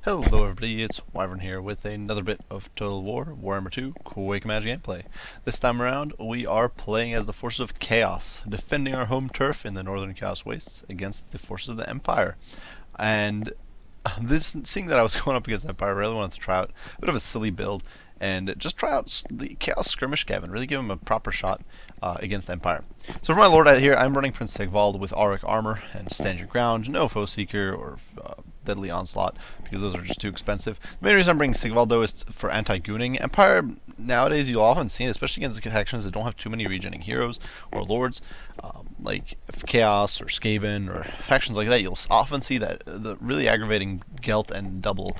Hello everybody, it's Wyvern here with another bit of Total War, Warhammer 2, Quake Magic gameplay. This time around, we are playing as the forces of Chaos, defending our home turf in the Northern Chaos Wastes against the forces of the Empire. And seeing that I was going up against Empire, I really wanted to try out a bit of a silly build and just try out the Chaos Skirmish Gavin, really give him a proper shot against Empire. So for my lord out here, I'm running Prince Sigvald with Auric Armor and Stand Your Ground, no Foe Seeker or Deadly Onslaught, because those are just too expensive. The main reason I'm bringing Sigvald, though, is for anti-gooning. Empire, nowadays, you'll often see it, especially against factions that don't have too many regening heroes or lords, like Chaos or Skaven or factions like that. You'll often see that the really aggravating Gelt and double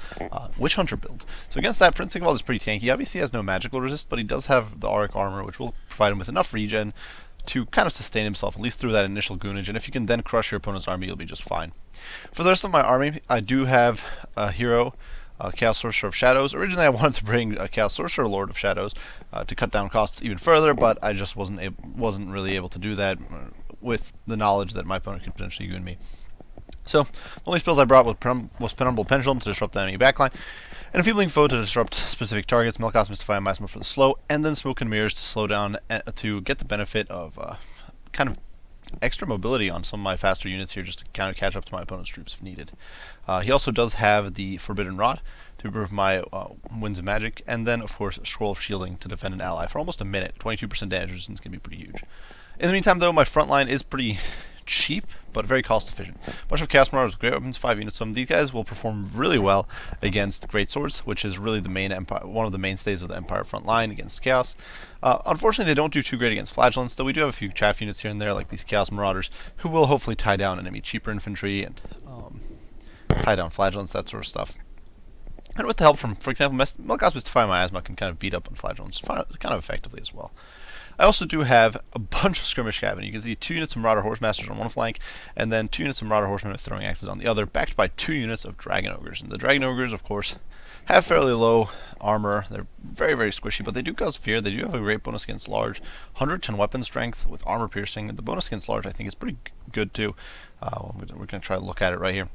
Witch Hunter build. So against that, Prince Sigvald is pretty tanky. Obviously, he has no magical resist, but he does have the Auric Armor, which will provide him with enough regen to kind of sustain himself, at least through that initial goonage, and if you can then crush your opponent's army, you'll be just fine. For the rest of my army, I do have a hero, Chaos Sorcerer of Shadows. Originally, I wanted to bring a Chaos Sorcerer Lord of Shadows to cut down costs even further, but I just wasn't really able to do that with the knowledge that my opponent could potentially goon me. So, the only spells I brought was Penumbral Pendulum to disrupt the enemy backline, and Enfeebling Foe to disrupt specific targets, Melkoth's Mystify and Massimo for the slow, and then Smoke and Mirrors to slow down to get the benefit of kind of extra mobility on some of my faster units here, just to kind of catch up to my opponent's troops if needed. He also does have the Forbidden Rod to improve my Winds of Magic, and then, of course, Scroll of Shielding to defend an ally for almost a minute. 22% damage resistance can be pretty huge. In the meantime, though, my front line is pretty cheap, but very cost efficient. Bunch of Chaos Marauders with great weapons, 5 units of them. These guys will perform really well against Great Swords, which is really the main Empire, one of the mainstays of the Empire front line against Chaos. Unfortunately, they don't do too great against Flagellants, though we do have a few chaff units here and there, like these Chaos Marauders, who will hopefully tie down enemy cheaper infantry and tie down Flagellants, that sort of stuff. And with the help from, for example, Melkoth's Mystify and Miasma can kind of beat up on Flagellants kind of effectively as well. I also do have a bunch of Skirmish Gavin. You can see 2 units of Marauder Horsemasters on one flank, and then 2 units of Marauder Horsemen with Throwing Axes on the other, backed by 2 units of Dragon Ogres. And the Dragon Ogres, of course, have fairly low armor. They're very, very squishy, but they do cause fear. They do have a great bonus against large. 110 weapon strength with armor piercing, and the bonus against large, I think, is pretty good too. We're going to try to look at it right here.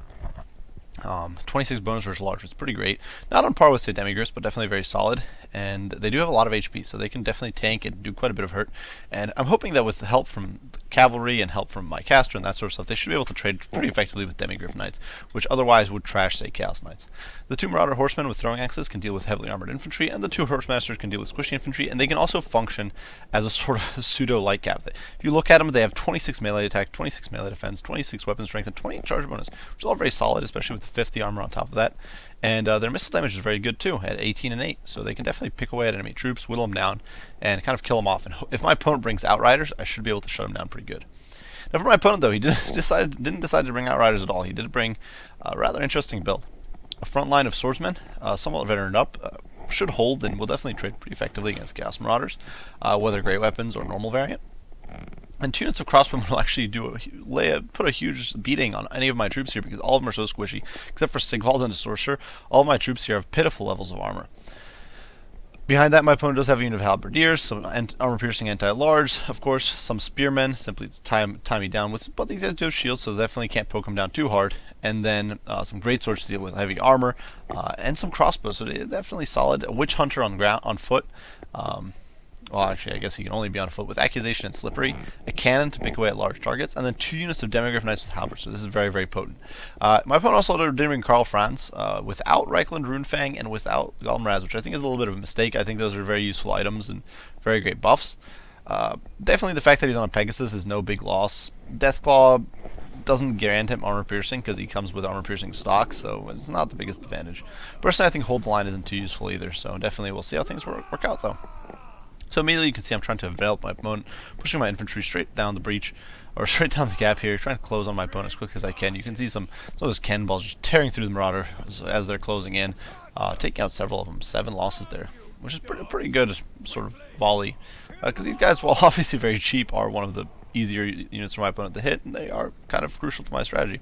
26 bonus versus large, it's pretty great. Not on par with, say, Demigriffs, but definitely very solid. And they do have a lot of HP, so they can definitely tank and do quite a bit of hurt. And I'm hoping that with the help from the cavalry and help from my caster and that sort of stuff, they should be able to trade pretty effectively with Demigriff Knights, which otherwise would trash, say, Chaos Knights. The 2 Marauder Horsemen with Throwing Axes can deal with heavily armored infantry, and the 2 Horsemasters can deal with squishy infantry, and they can also function as a sort of pseudo-light cav. If you look at them, they have 26 melee attack, 26 melee defense, 26 weapon strength, and 28 charge bonus, which is all very solid, especially with the 50 armor on top of that. And their missile damage is very good too, at 18 and 8, so they can definitely pick away at enemy troops, whittle them down, and kind of kill them off. And if my opponent brings Outriders, I should be able to shut them down pretty good. Now for my opponent, though, he didn't decide to bring Outriders at all. He did bring a rather interesting build. A front line of swordsmen, somewhat veteraned up, should hold and will definitely trade pretty effectively against Chaos Marauders, whether great weapons or normal variant. And 2 units of crossbowmen will actually put a huge beating on any of my troops here, because all of them are so squishy. Except for Sigvald and the Sorcerer, all of my troops here have pitiful levels of armor. Behind that, my opponent does have a unit of Halberdiers, some armor-piercing anti-large, of course, some spearmen, simply to tie me down with, but these guys do have shields, so they definitely can't poke them down too hard. And then some great swords to deal with heavy armor, and some crossbows, so they're definitely solid. A Witch Hunter on foot. Well, actually, I guess he can only be on foot with Accusation and Slippery, a cannon to pick away at large targets, and then 2 units of Demigriff Knights with halberds, so this is very, very potent. My opponent also did bring Karl Franz without Reichland Runefang and without Golem which I think is a little bit of a mistake. I think those are very useful items and very great buffs. Definitely the fact that he's on a Pegasus is no big loss. Deathclaw doesn't grant him armor piercing because he comes with armor piercing stock, so it's not the biggest advantage. Personally, I think Hold the Line isn't too useful either, so definitely we'll see how things work out though. So immediately you can see I'm trying to envelop my opponent, pushing my infantry straight down the breach, or straight down the gap here, trying to close on my opponent as quickly as I can. You can see some of those cannonballs just tearing through the Marauder as they're closing in, taking out several of them. 7 losses there, which is pretty good sort of volley. Because these guys, while obviously very cheap, are one of the easier units for my opponent to hit, and they are kind of crucial to my strategy.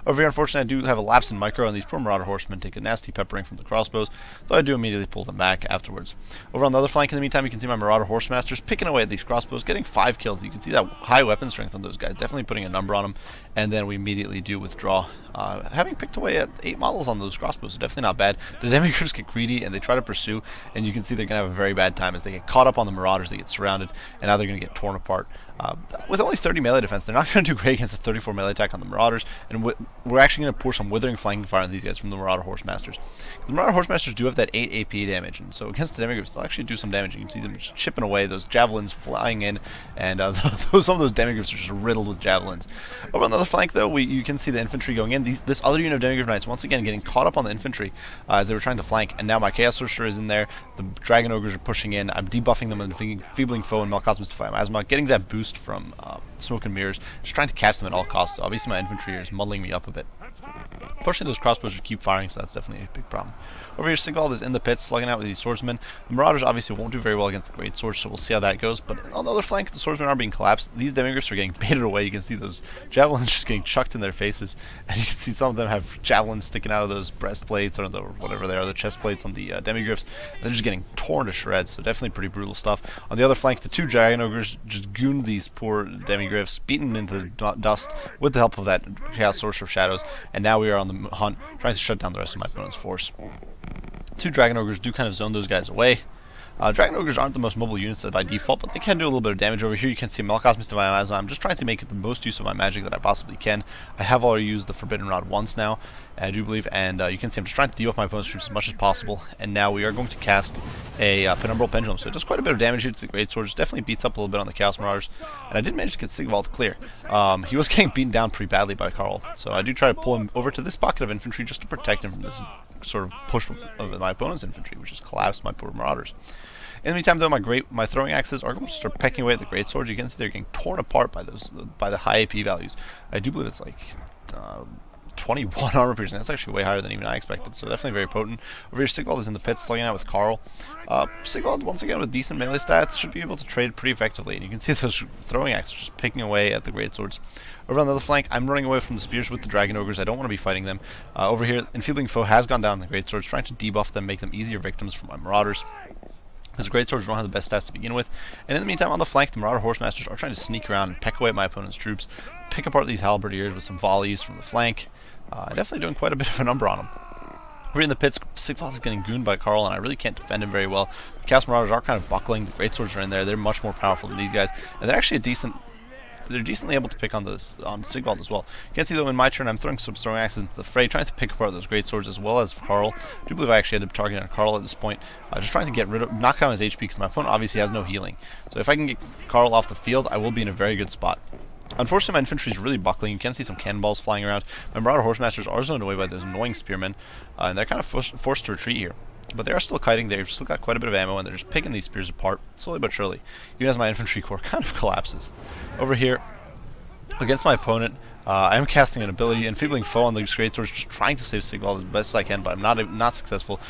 Over here, unfortunately, I do have a lapse in micro, and these poor Marauder Horsemen take a nasty peppering from the crossbows, though I do immediately pull them back afterwards. Over on the other flank, in the meantime, you can see my Marauder Horsemasters picking away at these crossbows, getting 5 kills. You can see that high weapon strength on those guys, definitely putting a number on them, and then we immediately do withdraw having picked away at 8 models on those crossbows, so definitely not bad. The demigriffs get greedy and they try to pursue, and you can see they're going to have a very bad time as they get caught up on the marauders, they get surrounded, and now they're going to get torn apart. With only 30 melee defense, they're not going to do great against a 34 melee attack on the marauders, and we're actually going to pour some withering flanking fire on these guys from the marauder horsemasters. The marauder horsemasters do have that 8 AP damage, and so against the demigriffs they'll actually do some damage. You can see them just chipping away, those javelins flying in, and some of those demigriffs are just riddled with javelins. Over on the other flank though, you can see the infantry going in. This other unit of demigriff knights once again getting caught up on the infantry as they were trying to flank, and now my chaos sorcerer is in there, the dragon ogres are pushing in, I'm debuffing them with enfeebling foe and Melkosmos Defy Miasma, getting that boost from smoke and mirrors, just trying to catch them at all costs. So obviously my infantry is muddling me up a bit. Fortunately, those crossbows should keep firing, so that's definitely a big problem. Over here, Sigvald is in the pits, slugging out with these swordsmen. The marauders obviously won't do very well against the great swords, so we'll see how that goes. But on the other flank, the swordsmen are being collapsed. These demigriffs are getting baited away. You can see those javelins just getting chucked in their faces, and you can see some of them have javelins sticking out of those breastplates or whatever they are, the chest plates on the demigriffs. And they're just getting torn to shreds, so definitely pretty brutal stuff. On the other flank, the 2 dragon ogres just gooned these poor demigriffs, beaten into the dust with the help of that chaos sorcerer of shadows, and now we are on the hunt, trying to shut down the rest of my opponent's force. 2 dragon ogres do kind of zone those guys away. Dragon ogres aren't the most mobile units by default, but they can do a little bit of damage. Over here you can see Melkosmos Defy Miasma. I'm just trying to make the most use of my magic that I possibly can. I have already used the Forbidden Rod once now, I do believe, and you can see I'm just trying to debuff my opponent's troops as much as possible, and now we are going to cast a Penumbral Pendulum. So it does quite a bit of damage here to the Great Swords, definitely beats up a little bit on the Chaos Marauders, and I did manage to get Sigvald clear. He was getting beaten down pretty badly by Carl, so I do try to pull him over to this pocket of infantry just to protect him from this sort of push of my opponent's infantry, which has collapsed my poor Marauders. In the meantime, though, my throwing axes are going to start pecking away at the great swords. You can see they're getting torn apart by the high AP values. I do believe it's like 21 armor piercing. That's actually way higher than even I expected, so definitely very potent. Over here, Sigvald is in the pits, slugging out with Carl. Sigvald, once again, with decent melee stats, should be able to trade pretty effectively, and you can see those throwing axes just picking away at the great swords. Over on the other flank, I'm running away from the spears with the dragon ogres. I don't want to be fighting them. Over here, enfeebling foe has gone down the great swords, trying to debuff them, make them easier victims for my marauders, because great swords don't have the best stats to begin with. And in the meantime, on the flank, the marauder horsemasters are trying to sneak around and peck away at my opponent's troops, pick apart these halberdiers with some volleys from the flank. Definitely doing quite a bit of a number on them. Over in the pits, Sigvald is getting gooned by Carl, and I really can't defend him very well. The Chaos Marauders are kind of buckling. The great swords are in there. They're much more powerful than these guys, and they're actually they're decently able to pick on Sigvald as well. You can see though in my turn I'm throwing some throwing axes into the fray, trying to pick apart those great swords as well as Carl. I do believe I actually had to target on Carl at this point, just trying to knock down his HP because my opponent obviously has no healing. So if I can get Carl off the field, I will be in a very good spot. Unfortunately, my infantry is really buckling. You can see some cannonballs flying around. My marauder horsemasters are zoned away by those annoying spearmen, and they're kind of forced to retreat here. But they are still kiting. They've still got quite a bit of ammo, and they're just picking these spears apart slowly but surely, even as my infantry corps kind of collapses. Over here, against my opponent, I am casting an ability, enfeebling foe on these great swords, just trying to save Sigvald as best as I can, but I'm not successful.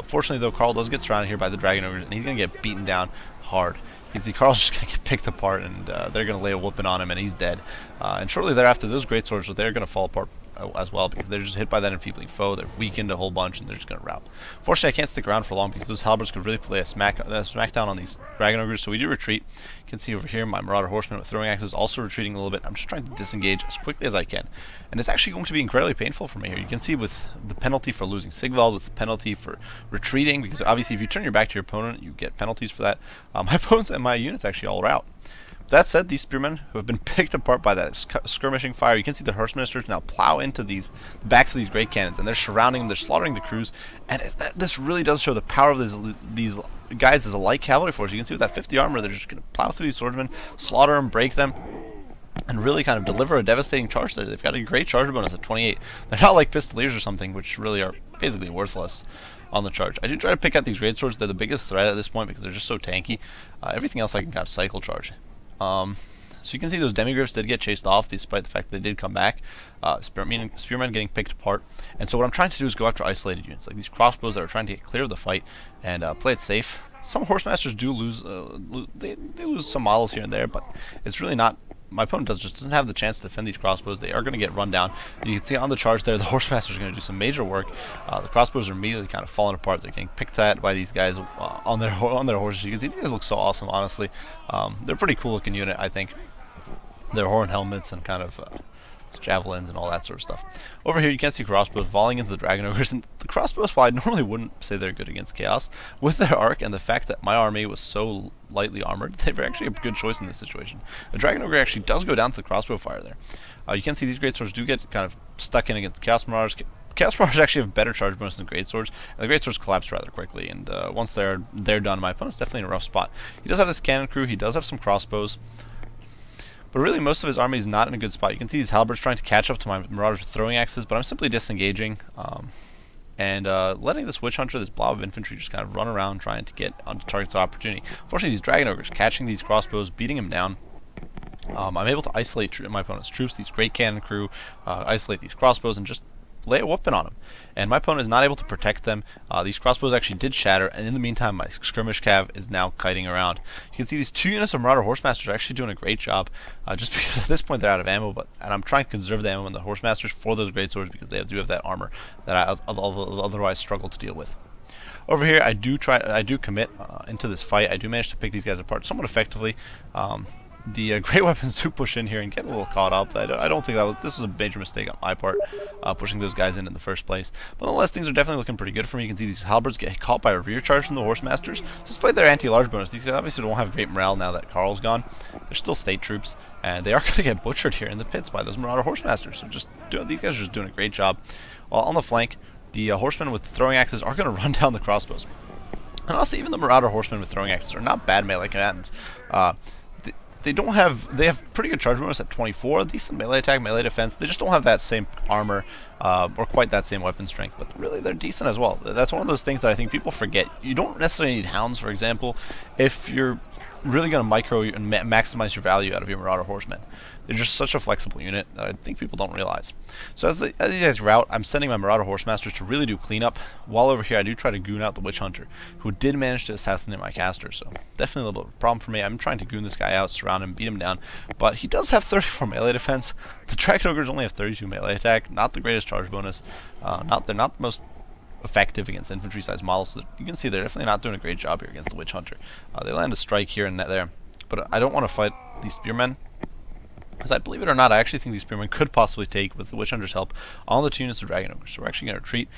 Fortunately, though, Carl does get surrounded here by the dragon ogres, and he's going to get beaten down hard. You can see Carl's just going to get picked apart, and they're going to lay a whooping on him, and he's dead. And shortly thereafter, those great swords, they're going to fall apart as well, because they're just hit by that enfeebling foe. They're weakened a whole bunch, and they're just going to rout. Fortunately, I can't stick around for long because those halberds could really play a smackdown on these dragon ogres, so we do retreat. You can see over here my marauder horsemen with throwing axes also retreating a little bit. I'm just trying to disengage as quickly as I can, and it's actually going to be incredibly painful for me here. You can see with the penalty for losing Sigvald, with the penalty for retreating, because obviously if you turn your back to your opponent, you get penalties for that. My opponents and my units actually all rout. That said, these spearmen who have been picked apart by that skirmishing fire, you can see the horseministers now plow into the backs of these great cannons, and they're surrounding them, they're slaughtering the crews, and this really does show the power of these guys as a light cavalry force. You can see with that 50 armor, they're just going to plow through these swordsmen, slaughter them, break them, and really kind of deliver a devastating charge there. They've got a great charge bonus at 28. They're not like pistoliers or something, which really are basically worthless on the charge. I do try to pick out these great swords. They're the biggest threat at this point because they're just so tanky. Everything else I can kind of cycle charge. So you can see those demigriffs did get chased off despite the fact that they did come back. Spearmen getting picked apart. And so what I'm trying to do is go after isolated units, like these crossbows that are trying to get clear of the fight and play it safe. Some horsemasters do lose, they lose some models here and there, but it's really not. My opponent just doesn't have the chance to defend these crossbows. They are going to get run down. You can see on the charge there, the horsemasters are going to do some major work. The crossbows are immediately kind of falling apart. They're getting picked at by these guys on their horses. You can see these guys look so awesome, honestly. They're a pretty cool looking unit, I think. Their horn helmets and kind of javelins and all that sort of stuff. Over here you can see crossbows volleying into the dragon ogres, and the crossbows, while I normally wouldn't say they're good against chaos, with their arc and the fact that my army was so lightly armored, they were actually a good choice in this situation. The dragon ogre actually does go down to the crossbow fire there. You can see these great swords do get kind of stuck in against the chaos marauders. Chaos Marauders actually have better charge bonus than Great Swords, and the Great Swords collapse rather quickly, and once they're done, my opponent's definitely in a rough spot. He does have this cannon crew, he does have some crossbows, but really most of his army is not in a good spot. You can see these halberds trying to catch up to my Marauders with throwing axes, but I'm simply disengaging, and letting this Witch Hunter, this blob of infantry, just kind of run around trying to get onto targets of opportunity. Unfortunately, these Dragon Ogres catching these crossbows, beating him down. I'm able to isolate my opponent's troops, these great cannon crew, isolate these crossbows, and just lay a whooping on them. And my opponent is not able to protect them. These crossbows actually did shatter, and in the meantime my skirmish cav is now kiting around. You can see these 2 units of Marauder Horsemasters are actually doing a great job, just because at this point they're out of ammo, and I'm trying to conserve the ammo in the Horsemasters for those great swords because they do have that armor that I otherwise struggle to deal with. Over here I do commit into this fight. I do manage to pick these guys apart somewhat effectively. The great weapons do push in here and get a little caught up. I don't think this was a major mistake on my part, pushing those guys in the first place. But nonetheless, things are definitely looking pretty good for me. You can see these halberds get caught by a rear charge from the Horsemasters. Despite their anti-large bonus, these guys obviously don't have great morale now that Carl's gone. They're still state troops, and they are going to get butchered here in the pits by those Marauder Horsemasters. So these guys are just doing a great job. While on the flank, the horsemen with throwing axes are going to run down the crossbows. And honestly, even the Marauder horsemen with throwing axes are not bad melee combatants. They have pretty good charge bonus at 24, decent melee attack, melee defense. They just don't have that same armor or quite that same weapon strength, but really they're decent as well. That's one of those things that I think people forget. You don't necessarily need hounds, for example, if you're really going to micro and maximize your value out of your Marauder horsemen. They're just such a flexible unit that I think people don't realize. So as you guys route, I'm sending my Marauder Horsemasters to really do cleanup, while over here I do try to goon out the Witch Hunter, who did manage to assassinate my caster, so definitely a little bit of a problem for me. I'm trying to goon this guy out, surround him, beat him down, but he does have 34 melee defense. The Dragon Ogres only have 32 melee attack, not the greatest charge bonus. They're not the most effective against infantry-sized models, so you can see they're definitely not doing a great job here against the Witch Hunter. They land a strike here and there, but I don't want to fight these spearmen, because I believe it or not, I actually think these spearmen could possibly take, with the Witch Hunter's help, all the 2 units of Dragon Ogres. So we're actually going to retreat,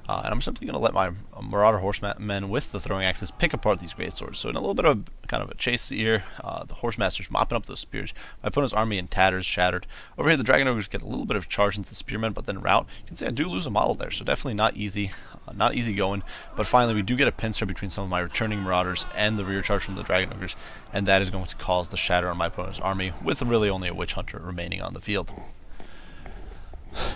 and I'm simply going to let my Marauder Horsemen with the throwing axes pick apart these great swords. So in a little bit of kind of a chase here, the Horsemasters mopping up those spears. My opponent's army in tatters, shattered. Over here, the Dragon Ogres get a little bit of charge into the spearmen, but then rout. You can see I do lose a model there, so definitely not easy. Not easy going, but finally we do get a pincer between some of my returning Marauders and the rear charge from the Dragon Ogres, and that is going to cause the shatter on my opponent's army, with really only a Witch Hunter remaining on the field.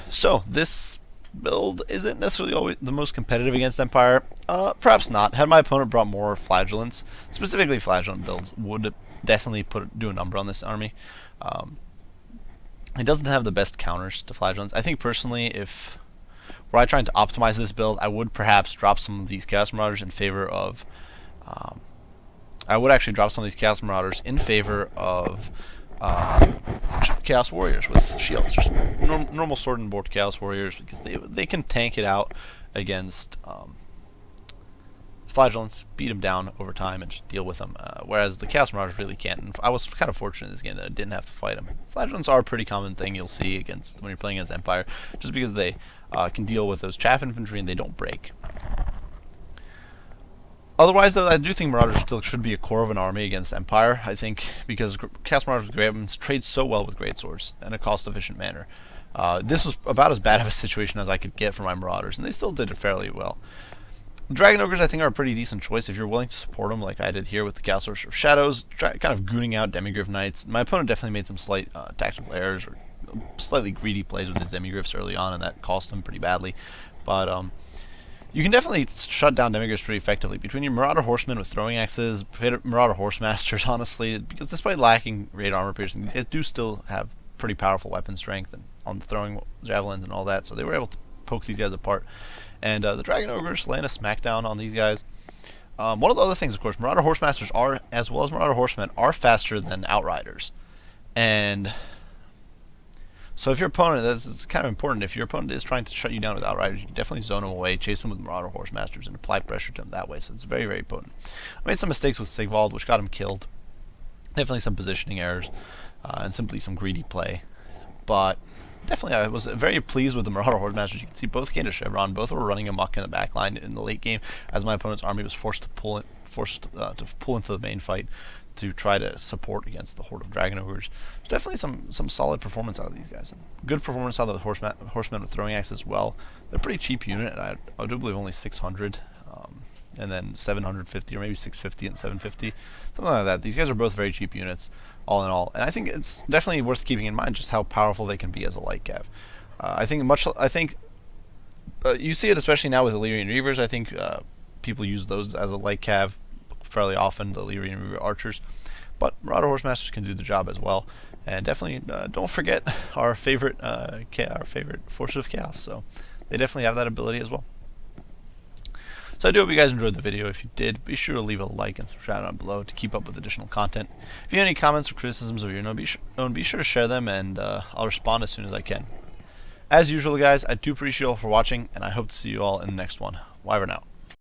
So this build isn't necessarily always the most competitive against Empire. Perhaps not. Had my opponent brought more Flagellants, specifically Flagellant builds, would definitely do a number on this army. It doesn't have the best counters to Flagellants. I think personally, if were I trying to optimize this build, I would perhaps drop some of these Chaos Marauders in favor of I would actually drop some of these Chaos Marauders in favor of Chaos Warriors with shields, just normal sword and board Chaos Warriors, because they can tank it out against Flagellants, beat them down over time, and just deal with them, whereas the Chaos Marauders really can't. And I was kind of fortunate in this game that I didn't have to fight them. Flagellants are a pretty common thing you'll see against when you're playing against Empire, just because they can deal with those chaff infantry and they don't break. Otherwise, though, I do think Marauders still should be a core of an army against Empire. I think because Chaos Marauders with great weapons trade so well with great swords in a cost-efficient manner. This was about as bad of a situation as I could get for my Marauders, and they still did it fairly well. The Dragon Ogres, I think, are a pretty decent choice if you're willing to support them, like I did here with the Chaos Sorcerer of Shadows, kind of gooning out Demigryph Knights. My opponent definitely made some slight tactical errors or slightly greedy plays with his Demigryphs early on, and that cost him pretty badly. But you can definitely shut down Demigryphs pretty effectively between your Marauder Horsemen with throwing axes, Marauder Horsemasters, honestly, because despite lacking great armor piercing, these guys do still have pretty powerful weapon strength and on the throwing javelins and all that, so they were able to poke these guys apart. And the Dragon Ogres laying a smackdown on these guys. One of the other things, of course, Marauder Horsemasters are, as well as Marauder Horsemen, are faster than Outriders. And so if your opponent, this is kind of important, if your opponent is trying to shut you down with Outriders, you can definitely zone them away, chase them with Marauder Horsemasters, and apply pressure to them that way. So it's very, very potent. I made some mistakes with Sigvald, which got him killed. Definitely some positioning errors, and simply some greedy play. But definitely I was very pleased with the Marauder Horsemasters. You can see both gained a chevron, both were running amok in the back line in the late game as my opponent's army was forced to pull into the main fight to try to support against the horde of dragon ogres. Definitely some solid performance out of these guys. And good performance out of the horsemen with throwing axe as well. They're a pretty cheap unit. I do believe only 600. And then 750 or maybe 650 and 750, something like that. These guys are both very cheap units, all in all, and I think it's definitely worth keeping in mind just how powerful they can be as a light cav. I think you see it especially now with Illyrian Reavers. I think people use those as a light cav fairly often, the Illyrian Reaver archers, but Marauder Horsemasters can do the job as well. And definitely don't forget our favorite Forces of Chaos. So they definitely have that ability as well. So I do hope you guys enjoyed the video. If you did, be sure to leave a like and subscribe down below to keep up with additional content. If you have any comments or criticisms of your own, be sure to share them, and I'll respond as soon as I can. As usual, guys, I do appreciate you all for watching, and I hope to see you all in the next one. Wyvern out.